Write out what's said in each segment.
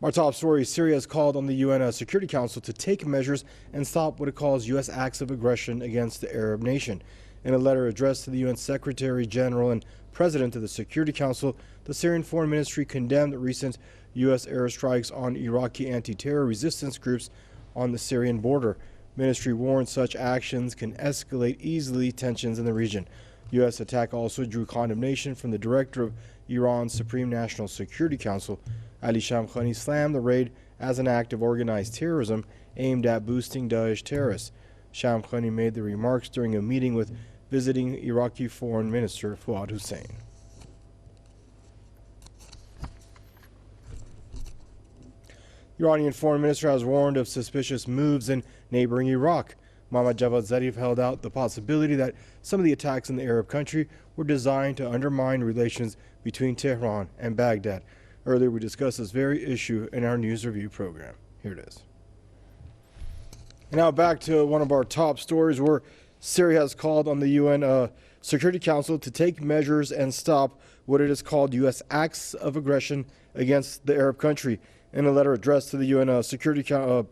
Our top story: Syria has called on the UN Security Council to take measures and stop what it calls U.S. acts of aggression against the Arab nation. In a letter addressed to the UN Secretary General and President of the Security Council, the Syrian Foreign Ministry condemned recent U.S. airstrikes on Iraqi anti-terror resistance groups on the Syrian border. Ministry warned such actions can escalate easily tensions in the region. U.S. attack also drew condemnation from the director of Iran's Supreme National Security Council. Ali Shamkhani slammed the raid as an act of organized terrorism aimed at boosting Daesh terrorists. Shamkhani made the remarks during a meeting with visiting Iraqi Foreign Minister Fuad Hussein. Iranian Foreign Minister has warned of suspicious moves in neighboring Iraq. Mohammad Javad Zarif held out the possibility that some of the attacks in the Arab country were designed to undermine relations between Tehran and Baghdad. Earlier, we discussed this very issue in our news review program. Here it is. And now back to one of our top stories, where Syria has called on the UN Security Council to take measures and stop what it has called U.S. acts of aggression against the Arab country. In a letter addressed to the UN the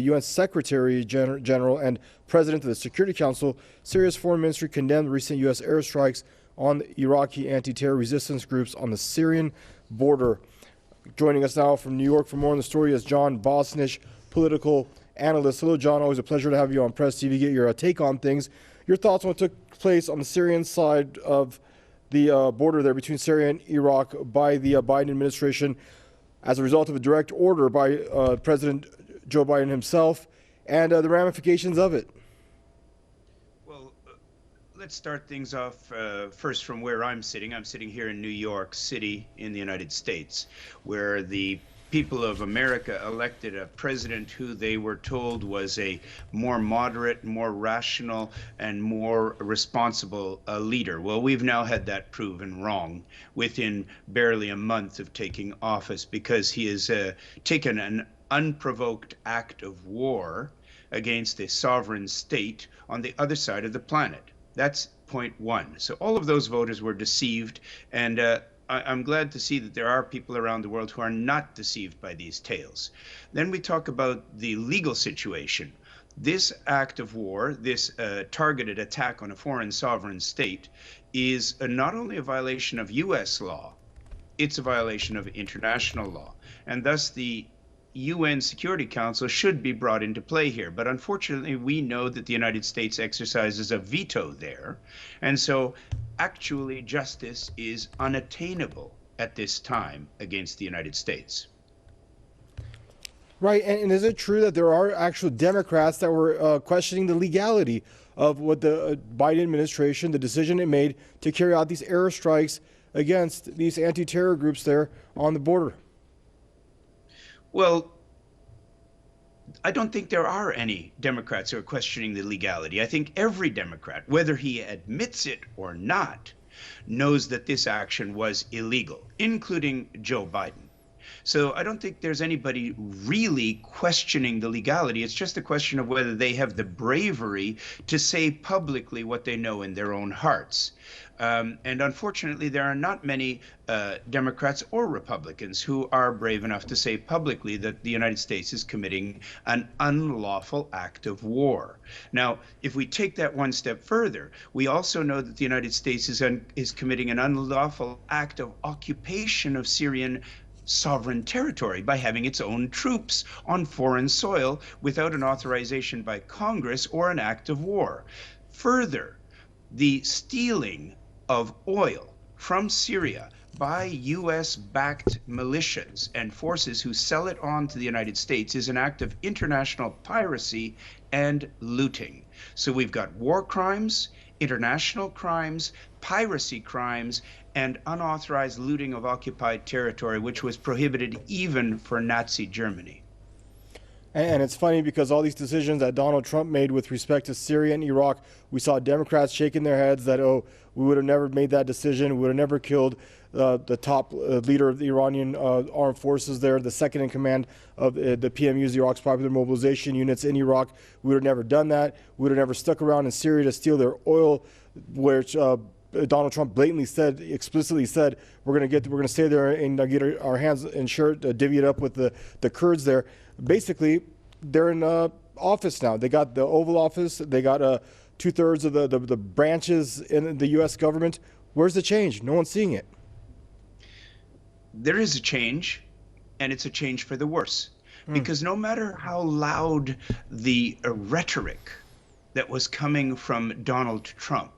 UN Secretary General and President of the Security Council, Syria's Foreign Ministry condemned recent U.S. airstrikes on Iraqi anti-terror resistance groups on the Syrian border. Joining us now from New York for more on the story is John Bosnitch, political analyst. Hello, John. Always a pleasure to have you on Press TV. Get your take on things. Your thoughts on what took place on the Syrian side of the border there between Syria and Iraq by the Biden administration as a result of a direct order by President Joe Biden himself, and the ramifications of it. Well, let's start things off first from where I'm sitting. I'm sitting here in New York City in the United States, where the people of America elected a president who they were told was a more moderate, more rational, and more responsible leader. Well, we've now had that proven wrong within barely a month of taking office, because he has taken an unprovoked act of war against a sovereign state on the other side of the planet. That's point one. So all of those voters were deceived, and I'm glad to see that there are people around the world who are not deceived by these tales. Then we talk about the legal situation. This act of war, this targeted attack on a foreign sovereign state, is not only a violation of U.S. law, it's a violation of international law. And thus the UN Security Council should be brought into play here. But unfortunately, we know that the United States exercises a veto there. And so actually justice is unattainable at this time against the United States. Right, and is it true that there are actual Democrats that were questioning the legality of what the Biden administration, the decision it made to carry out these airstrikes against these anti-terror groups there on the border? Well, I don't think there are any Democrats who are questioning the legality. I think every Democrat, whether he admits it or not, knows that this action was illegal, including Joe Biden. So I don't think there's anybody really questioning the legality. It's just a question of whether they have the bravery to say publicly what they know in their own hearts. And unfortunately, there are not many Democrats or Republicans who are brave enough to say publicly that the United States is committing an unlawful act of war. Now, if we take that one step further, we also know that the United States is committing an unlawful act of occupation of Syrian sovereign territory by having its own troops on foreign soil without an authorization by Congress or an act of war. Further, the stealing of oil from Syria by U.S.-backed militias and forces who sell it on to the United States is an act of international piracy and looting. So we've got war crimes, international crimes, piracy crimes, and unauthorized looting of occupied territory, which was prohibited even for Nazi Germany. And it's funny because all these decisions that Donald Trump made with respect to Syria and Iraq, we saw Democrats shaking their heads that, oh, we would have never made that decision. We would have never killed the top leader of the Iranian armed forces there, the second in command of the PMUs, Iraq's Popular Mobilization Units in Iraq. We would have never done that. We would have never stuck around in Syria to steal their oil, which Donald Trump explicitly said, we're going to stay there and get our hands insured, divvy it up with the Kurds there. Basically, they're in office now. They got the Oval Office. They got 2/3 of the branches in the U.S. government. Where's the change? No one's seeing it. There is a change, and it's a change for the worse. Because no matter how loud the rhetoric that was coming from Donald Trump,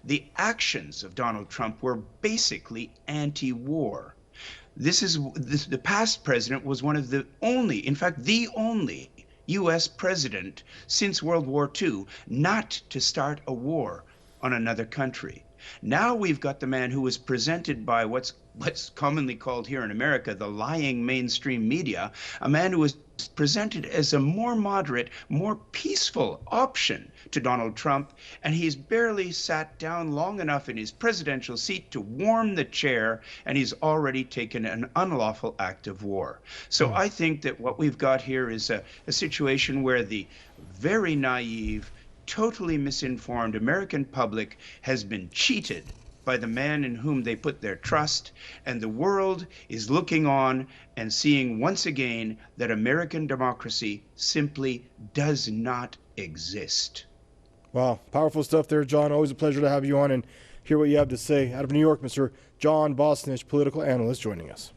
the actions of Donald Trump were basically anti-war. The past president was one of the only, in fact, the only U.S. president since World War II not to start a war on another country. Now we've got the man who was presented by what's commonly called here in America the lying mainstream media, a man who was presented as a more moderate, more peaceful option to Donald Trump, and he's barely sat down long enough in his presidential seat to warm the chair, and he's already taken an unlawful act of war. So I think that what we've got here is a situation where the very naive, totally misinformed American public has been cheated by the man in whom they put their trust, and the world is looking on and seeing once again that American democracy simply does not exist. Wow, powerful stuff there, John. Always a pleasure to have you on and hear what you have to say. Out of New York, Mr. John Bosnitch, political analyst, joining us.